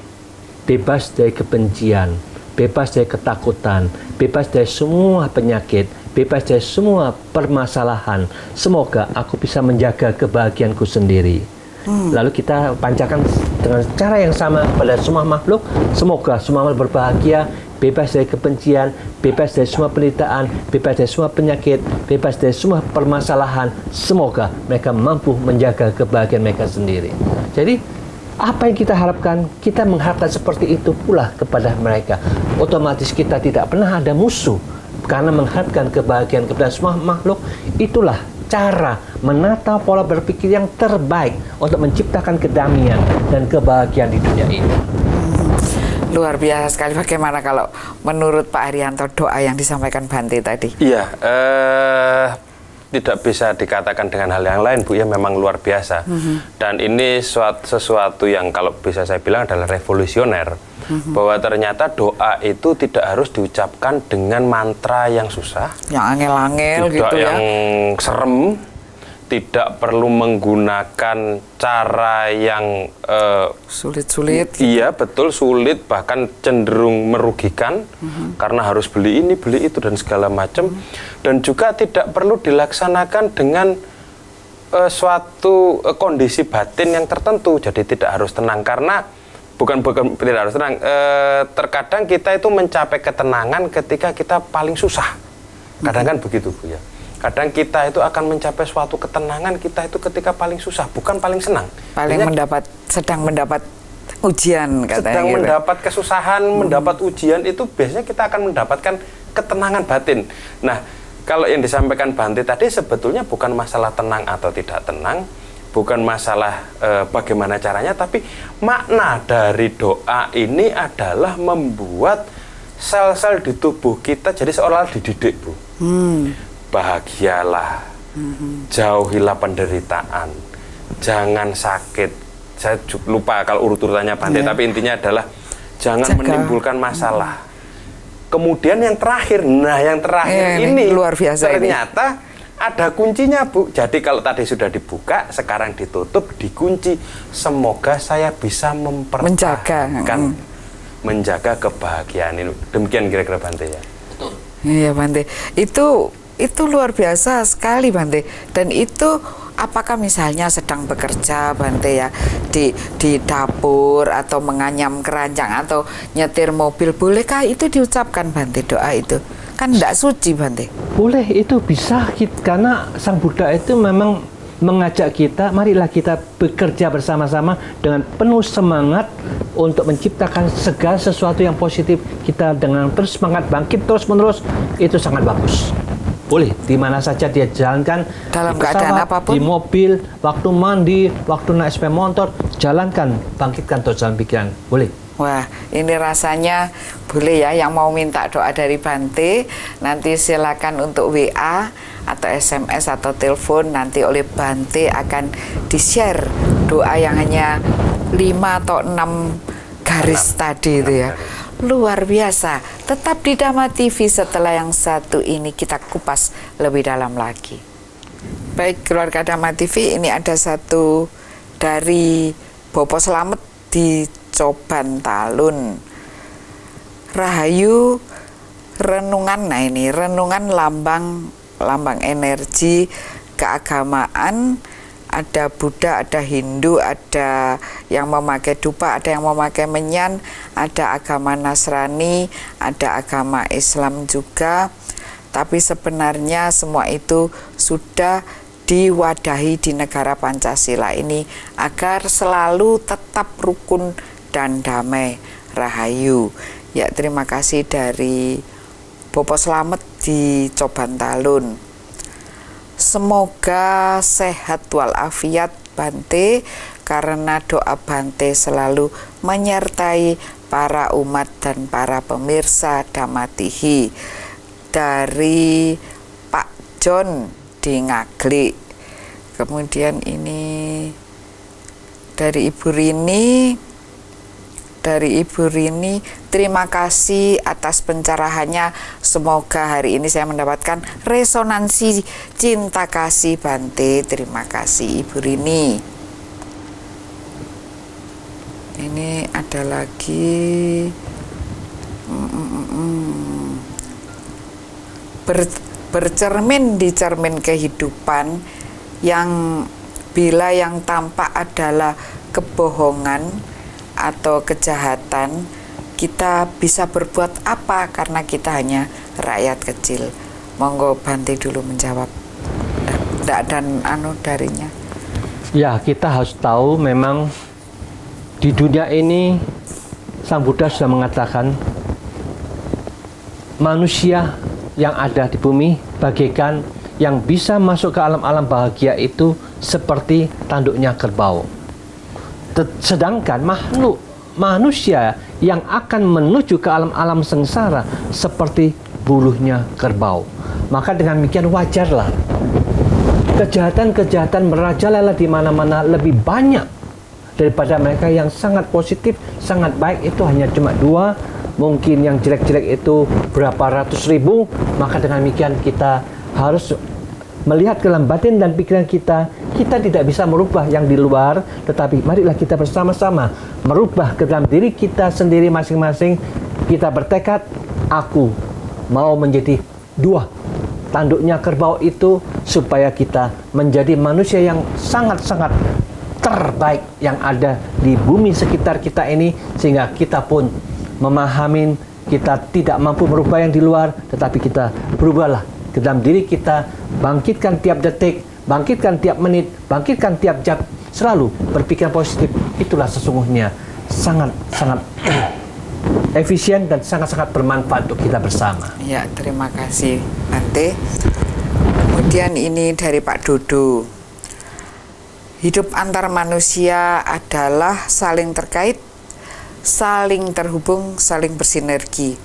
bebas dari kebencian, bebas dari ketakutan, bebas dari semua penyakit, bebas dari semua permasalahan. Semoga aku bisa menjaga kebahagiaanku sendiri. Lalu kita pancakan dengan cara yang sama pada semua makhluk. Semoga semua makhluk berbahagia, bebas dari kebencian, bebas dari semua penderitaan, bebas dari semua penyakit, bebas dari semua permasalahan. Semoga mereka mampu menjaga kebahagiaan mereka sendiri. Jadi apa yang kita harapkan, kita mengharapkan seperti itu pula kepada mereka. Otomatis kita tidak pernah ada musuh, karena mengharapkan kebahagiaan kepada semua makhluk. Itulah cara menata pola berpikir yang terbaik untuk menciptakan kedamaian dan kebahagiaan di dunia ini. Luar biasa sekali. Bagaimana kalau menurut Pak Haryanto doa yang disampaikan Bante tadi? Iya, tidak bisa dikatakan dengan hal yang lain Bu, ya memang luar biasa. Dan ini sesuatu yang kalau bisa saya bilang adalah revolusioner. Bahwa ternyata doa itu tidak harus diucapkan dengan mantra yang susah, yang angel-angel gitu ya, yang serem, tidak perlu menggunakan cara yang sulit-sulit. Iya betul, sulit, bahkan cenderung merugikan, karena harus beli ini, beli itu dan segala macam. Dan juga tidak perlu dilaksanakan dengan suatu kondisi batin yang tertentu. Jadi tidak harus tenang, karena bukan tidak harus tenang. Terkadang kita itu mencapai ketenangan ketika kita paling susah. Kadang kan begitu Bu ya. Kadang kita itu akan mencapai suatu ketenangan kita itu ketika paling susah, bukan paling senang. Sedang mendapat ujian katanya. Sedang gitu. mendapat kesusahan, mendapat ujian, itu biasanya kita akan mendapatkan ketenangan batin. Nah, kalau yang disampaikan Bante tadi sebetulnya bukan masalah tenang atau tidak tenang, bukan masalah bagaimana caranya, tapi makna dari doa ini adalah membuat sel-sel di tubuh kita jadi seolah-olah dididik Bu. Bahagialah, jauhilah penderitaan, jangan sakit. Saya lupa kalau urut-urutannya Bante, tapi intinya adalah jangan menimbulkan masalah. Kemudian yang terakhir, ini luar biasa, ternyata ada kuncinya Bu. Jadi kalau tadi sudah dibuka, sekarang ditutup, dikunci. Semoga saya bisa menjaga kebahagiaan ini. Demikian kira-kira Bante ya. Iya Bante, itu luar biasa sekali Bante. Dan itu apakah misalnya sedang bekerja Bante ya di dapur atau menganyam keranjang atau nyetir mobil, bolehkah itu diucapkan Bante doa itu? Kan tidak suci Bante. Boleh, itu bisa, karena Sang Buddha itu memang mengajak kita, marilah kita bekerja bersama-sama dengan penuh semangat untuk menciptakan segala sesuatu yang positif. Kita dengan terus semangat bangkit terus-menerus, itu sangat bagus. Boleh, di mana saja dia jalankan, dalam di keadaan pesawat, apapun, di mobil, waktu mandi, waktu naik sepeda motor, jalankan, bangkitkan terus dalam pikiran. Boleh. Wah, ini rasanya boleh ya, yang mau minta doa dari Bante, nanti silakan untuk WA atau SMS atau telepon, nanti oleh Bante akan di-share doa yang hanya 5 atau 6 garis tadi itu ya. Luar biasa. Tetap di Dhamma TV, setelah yang satu ini kita kupas lebih dalam lagi. Baik keluarga Dhamma TV, ini ada satu dari Bopo Slamet di Coban Talun. Rahayu renungan. Nah ini renungan lambang energi keagamaan. Ada Buddha, ada Hindu, ada yang memakai dupa, ada yang memakai menyan, ada agama Nasrani, ada agama Islam juga. Tapi sebenarnya semua itu sudah diwadahi di negara Pancasila ini agar selalu tetap rukun dan damai. Rahayu. Ya, terima kasih dari Bopo Slamet di Coban Talun. Semoga sehat walafiat Bante, karena doa Bante selalu menyertai para umat dan para pemirsa Damatihi. Dari Pak John di Ngaglik. Kemudian ini dari Ibu Rini, terima kasih atas pencerahannya. Semoga hari ini saya mendapatkan resonansi cinta kasih Bante. Terima kasih Ibu Rini. Ini ada lagi bercermin di cermin kehidupan, yang bila yang tampak adalah kebohongan atau kejahatan, kita bisa berbuat apa karena kita hanya rakyat kecil. Monggo Bante dulu menjawab. Dan darinya. Ya, kita harus tahu memang di dunia ini Sang Buddha sudah mengatakan manusia yang ada di bumi bagaikan yang bisa masuk ke alam-alam bahagia itu seperti tanduknya kerbau. Sedangkan manusia yang akan menuju ke alam-alam sengsara seperti bulunya kerbau. Maka dengan demikian wajarlah kejahatan-kejahatan merajalela di mana-mana lebih banyak daripada mereka yang sangat positif, sangat baik. Itu hanya cuma 2, mungkin yang jelek-jelek itu berapa ratus ribu. Maka dengan demikian kita harus melihat ke dalam batin dan pikiran kita. Kita tidak bisa merubah yang di luar, tetapi marilah kita bersama-sama merubah ke dalam diri kita sendiri masing-masing. Kita bertekad, aku mau menjadi 2 tanduknya kerbau itu, supaya kita menjadi manusia yang sangat-sangat terbaik yang ada di bumi sekitar kita ini, sehingga kita pun memahami kita tidak mampu merubah yang di luar, tetapi kita berubahlah ke dalam diri kita, bangkitkan tiap detik, bangkitkan tiap menit, bangkitkan tiap jam, selalu berpikiran positif. Itulah sesungguhnya sangat-sangat efisien dan sangat-sangat bermanfaat untuk kita bersama. Ya, terima kasih Bante. Kemudian ini dari Pak Dodo. Hidup antar manusia adalah saling terkait, saling terhubung, saling bersinergi.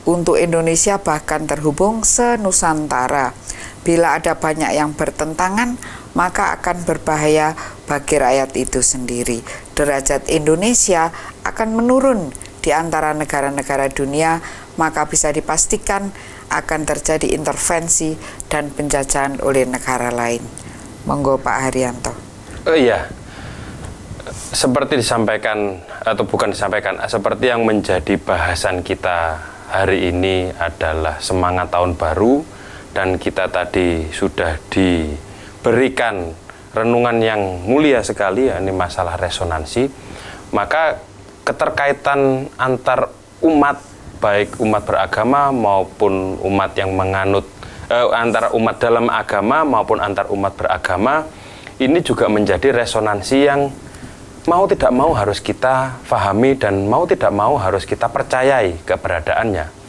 Untuk Indonesia bahkan terhubung senusantara. Bila ada banyak yang bertentangan, maka akan berbahaya bagi rakyat itu sendiri. Derajat Indonesia akan menurun di antara negara-negara dunia, maka bisa dipastikan akan terjadi intervensi dan penjajahan oleh negara lain. Monggo Pak Haryanto. Iya, seperti disampaikan atau bukan disampaikan, seperti yang menjadi bahasan kita hari ini adalah semangat tahun baru, dan kita tadi sudah diberikan renungan yang mulia sekali, ya, ini masalah resonansi. Maka keterkaitan antar umat, baik umat beragama maupun umat yang menganut, antara umat dalam agama maupun antar umat beragama, ini juga menjadi resonansi yang mau tidak mau harus kita fahami dan mau tidak mau harus kita percayai keberadaannya.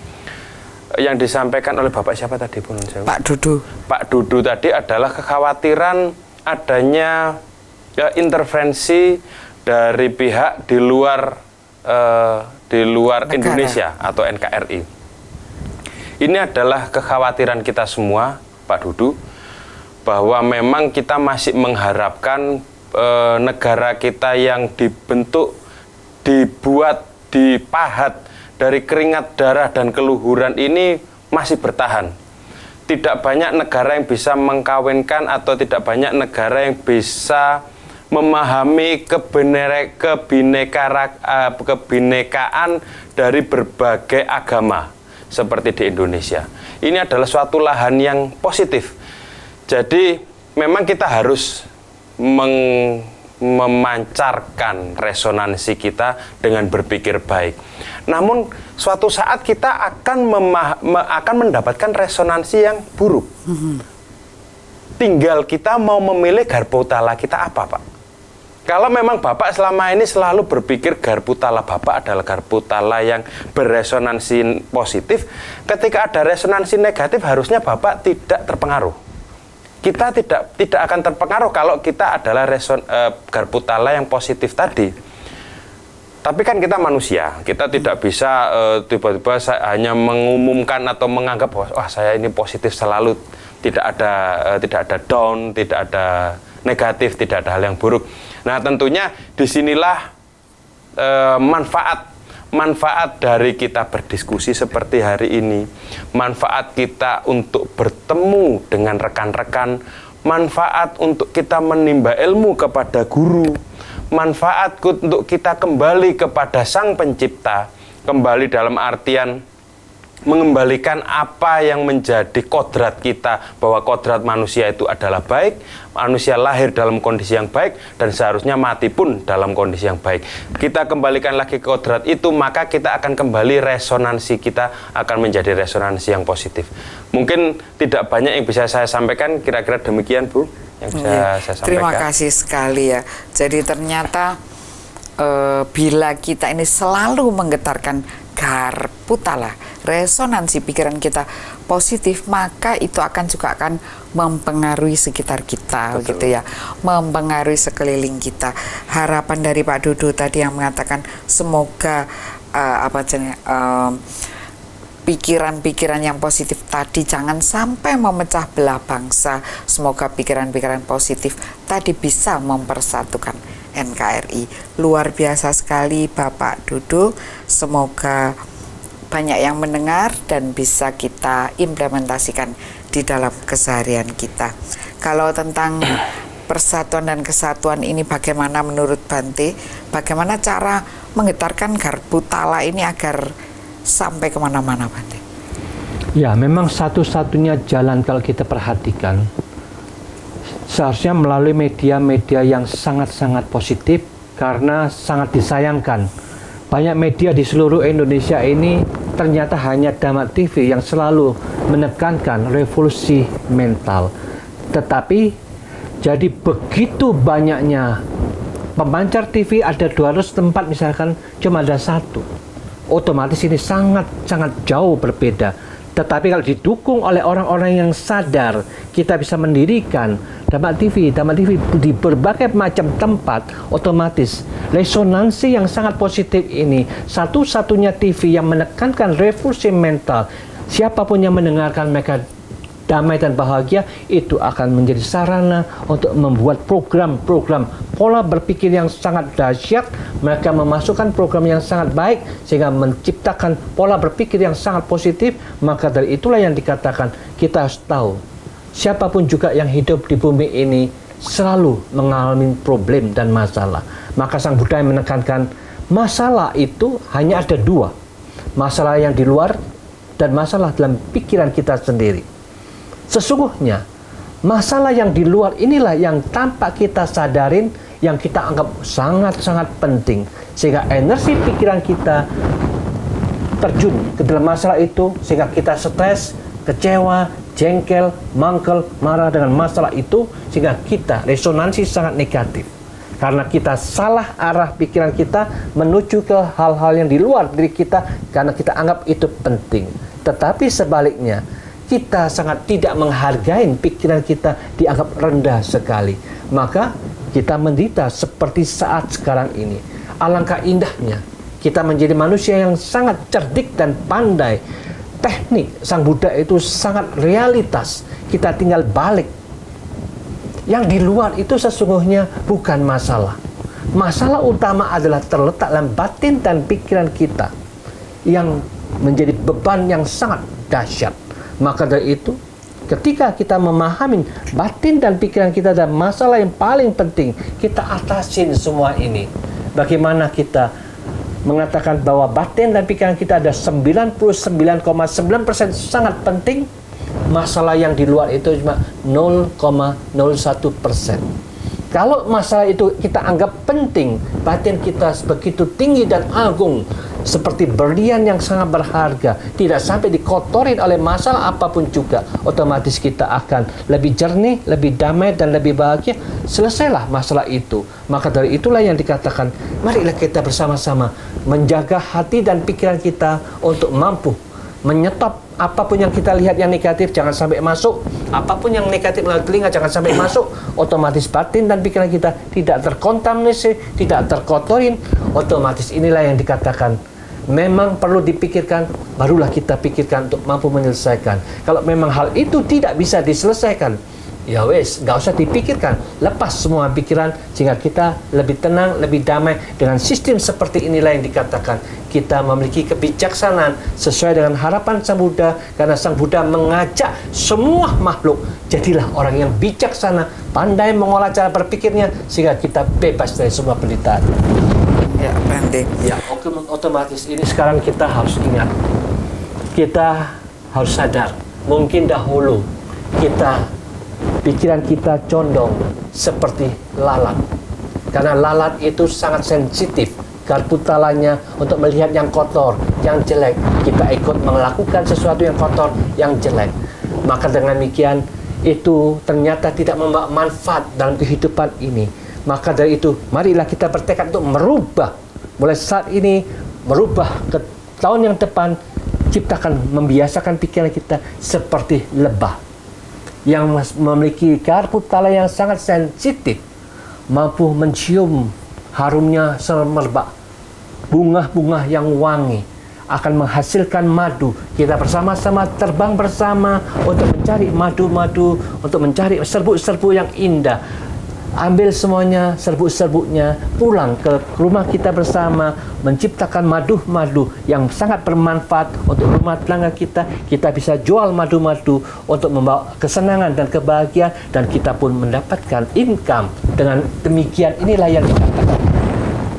Yang disampaikan oleh Bapak siapa tadi pun? Pak Dudu. Pak Dudu tadi adalah kekhawatiran adanya intervensi dari pihak di luar Indonesia atau NKRI. Ini adalah kekhawatiran kita semua, Pak Dudu, bahwa memang kita masih mengharapkan negara kita yang dibentuk, dibuat, dipahat dari keringat darah dan keluhuran ini masih bertahan. Tidak banyak negara yang bisa mengkawinkan atau tidak banyak negara yang bisa memahami kebinekaan dari berbagai agama. seperti di Indonesia. Ini adalah suatu lahan yang positif. Jadi memang kita harus memancarkan resonansi kita dengan berpikir baik. Namun suatu saat kita akan mendapatkan resonansi yang buruk. Tinggal kita mau memilih garpu tala kita apa, Pak? Kalau memang Bapak selama ini selalu berpikir garpu tala Bapak adalah garpu tala yang beresonansi positif, ketika ada resonansi negatif harusnya Bapak tidak terpengaruh. Kita tidak akan terpengaruh kalau kita adalah garpu tala yang positif tadi. Tapi kan kita manusia, kita tidak bisa tiba-tiba hanya mengumumkan atau menganggap wah saya ini positif selalu, tidak ada down, tidak ada negatif, tidak ada hal yang buruk. Nah tentunya disinilah manfaat dari kita berdiskusi seperti hari ini, manfaat kita untuk bertemu dengan rekan-rekan, manfaat untuk kita menimba ilmu kepada guru, manfaat untuk kita kembali kepada Sang Pencipta, kembali dalam artian mengembalikan apa yang menjadi kodrat kita, bahwa kodrat manusia itu adalah baik, manusia lahir dalam kondisi yang baik, dan seharusnya mati pun dalam kondisi yang baik. Kita kembalikan lagi ke kodrat itu, maka kita akan kembali resonansi kita akan menjadi resonansi yang positif. Mungkin tidak banyak yang bisa saya sampaikan, kira-kira demikian Bu yang bisa saya sampaikan. Terima kasih sekali ya. Jadi ternyata bila kita ini selalu menggetarkan garpu tala, resonansi pikiran kita positif, maka itu juga akan mempengaruhi sekitar kita. Betul. Gitu ya, mempengaruhi sekeliling kita. Harapan dari Pak Dudu tadi yang mengatakan semoga pikiran-pikiran yang positif tadi jangan sampai memecah belah bangsa. Semoga pikiran-pikiran positif tadi bisa mempersatukan NKRI. Luar biasa sekali Bapak Dudu. Semoga banyak yang mendengar dan bisa kita implementasikan di dalam keseharian kita. Kalau tentang persatuan dan kesatuan ini bagaimana menurut Bante? Bagaimana cara menggetarkan garpu tala ini agar sampai kemana-mana, Bante? Ya, memang satu-satunya jalan kalau kita perhatikan seharusnya melalui media-media yang sangat-sangat positif, karena sangat disayangkan banyak media di seluruh Indonesia ini ternyata hanya Dhamma TV yang selalu menekankan revolusi mental. Tetapi jadi begitu banyaknya pemancar TV, ada 200 tempat misalkan cuma ada satu, otomatis ini sangat-sangat jauh berbeda. Tetapi kalau didukung oleh orang-orang yang sadar, kita bisa mendirikan Dhamma TV di berbagai macam tempat, otomatis resonansi yang sangat positif ini, satu-satunya TV yang menekankan revolusi mental. Siapapun yang mendengarkan mereka damai dan bahagia, itu akan menjadi sarana untuk membuat program-program pola berpikir yang sangat dahsyat. Mereka memasukkan program yang sangat baik sehingga menciptakan pola berpikir yang sangat positif. Maka dari itulah yang dikatakan kita harus tahu, siapapun juga yang hidup di bumi ini selalu mengalami problem dan masalah. Maka Sang Buddha yang menekankan masalah itu hanya ada dua, masalah yang di luar dan masalah dalam pikiran kita sendiri. Sesungguhnya masalah yang di luar inilah yang tanpa kita sadarin, yang kita anggap sangat-sangat penting, sehingga energi pikiran kita terjun ke dalam masalah itu, sehingga kita stres, kecewa, jengkel, mangkel, marah dengan masalah itu, sehingga kita resonansi sangat negatif. Karena kita salah arah pikiran kita menuju ke hal-hal yang di luar diri kita, karena kita anggap itu penting. Tetapi sebaliknya, kita sangat tidak menghargai pikiran kita, dianggap rendah sekali. Maka kita menderita seperti saat sekarang ini. Alangkah indahnya kita menjadi manusia yang sangat cerdik dan pandai. Teknik Sang Buddha itu sangat realitas. Kita tinggal balik. Yang di luar itu sesungguhnya bukan masalah. Masalah utama adalah terletak dalam batin dan pikiran kita, yang menjadi beban yang sangat dahsyat. Maka dari itu, ketika kita memahami batin dan pikiran kita dan masalah yang paling penting, kita atasin semua ini. Bagaimana kita mengatakan bahwa batin dan pikiran kita ada 99,9% sangat penting. Masalah yang di luar itu cuma 0,01%. Kalau masalah itu kita anggap penting, batin kita begitu tinggi dan agung, seperti berlian yang sangat berharga, tidak sampai dikotorin oleh masalah apapun juga, otomatis kita akan lebih jernih, lebih damai, dan lebih bahagia. Selesailah masalah itu. Maka dari itulah yang dikatakan, marilah kita bersama-sama menjaga hati dan pikiran kita untuk mampu menyetop apapun yang kita lihat yang negatif, jangan sampai masuk. Apapun yang negatif melalui telinga, jangan sampai masuk. Otomatis batin dan pikiran kita tidak terkontaminasi, tidak terkotorin. Otomatis inilah yang dikatakan memang perlu dipikirkan, barulah kita pikirkan untuk mampu menyelesaikan. Kalau memang hal itu tidak bisa diselesaikan, ya wes, nggak usah dipikirkan, lepas semua pikiran, sehingga kita lebih tenang, lebih damai. Dengan sistem seperti inilah yang dikatakan kita memiliki kebijaksanaan sesuai dengan harapan Sang Buddha, karena Sang Buddha mengajak semua makhluk, jadilah orang yang bijaksana, pandai mengolah cara berpikirnya, sehingga kita bebas dari semua penderitaan. Ya, Bante. Ya, otomatis ini sekarang kita harus ingat, kita harus sadar, mungkin dahulu pikiran kita condong seperti lalat, karena lalat itu sangat sensitif. Garpu talanya untuk melihat yang kotor, yang jelek, kita ikut melakukan sesuatu yang kotor, yang jelek. Maka dengan demikian itu ternyata tidak membawa manfaat dalam kehidupan ini. Maka dari itu, marilah kita bertekad untuk merubah mulai saat ini, merubah ke tahun yang depan, ciptakan, membiasakan pikiran kita seperti lebah yang memiliki garpu tala yang sangat sensitif, mampu mencium harumnya semerbak bunga-bunga yang wangi, akan menghasilkan madu. Kita bersama-sama terbang bersama untuk mencari madu-madu, untuk mencari serbuk-serbuk yang indah. Ambil semuanya, serbuk-serbuknya, pulang ke rumah kita bersama, menciptakan madu-madu yang sangat bermanfaat untuk rumah tangga kita. Kita bisa jual madu-madu untuk membawa kesenangan dan kebahagiaan, dan kita pun mendapatkan income. Dengan demikian inilah yang dikatakan,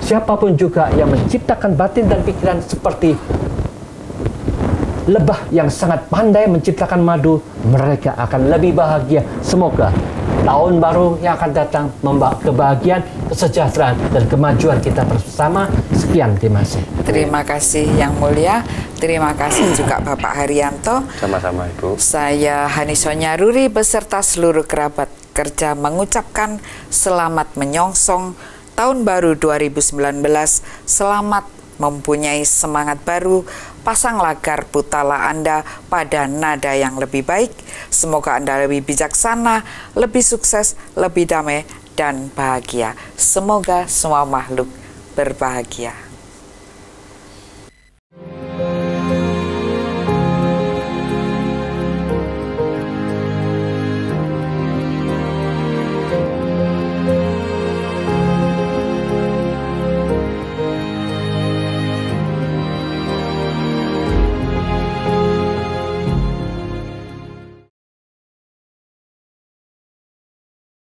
siapapun juga yang menciptakan batin dan pikiran seperti lebah yang sangat pandai menciptakan madu, mereka akan lebih bahagia. Semoga tahun baru yang akan datang membawa kebahagiaan, kesejahteraan, dan kemajuan kita bersama. Sekian, terima kasih. Terima kasih Yang Mulia. Terima kasih juga Bapak Haryanto. Sama-sama, Ibu. Saya Hani Sonyaruri beserta seluruh kerabat kerja mengucapkan selamat menyongsong Tahun Baru 2019. Selamat mempunyai semangat baru. Pasanglah garpu tala Anda pada nada yang lebih baik. Semoga Anda lebih bijaksana, lebih sukses, lebih damai, dan bahagia. Semoga semua makhluk berbahagia.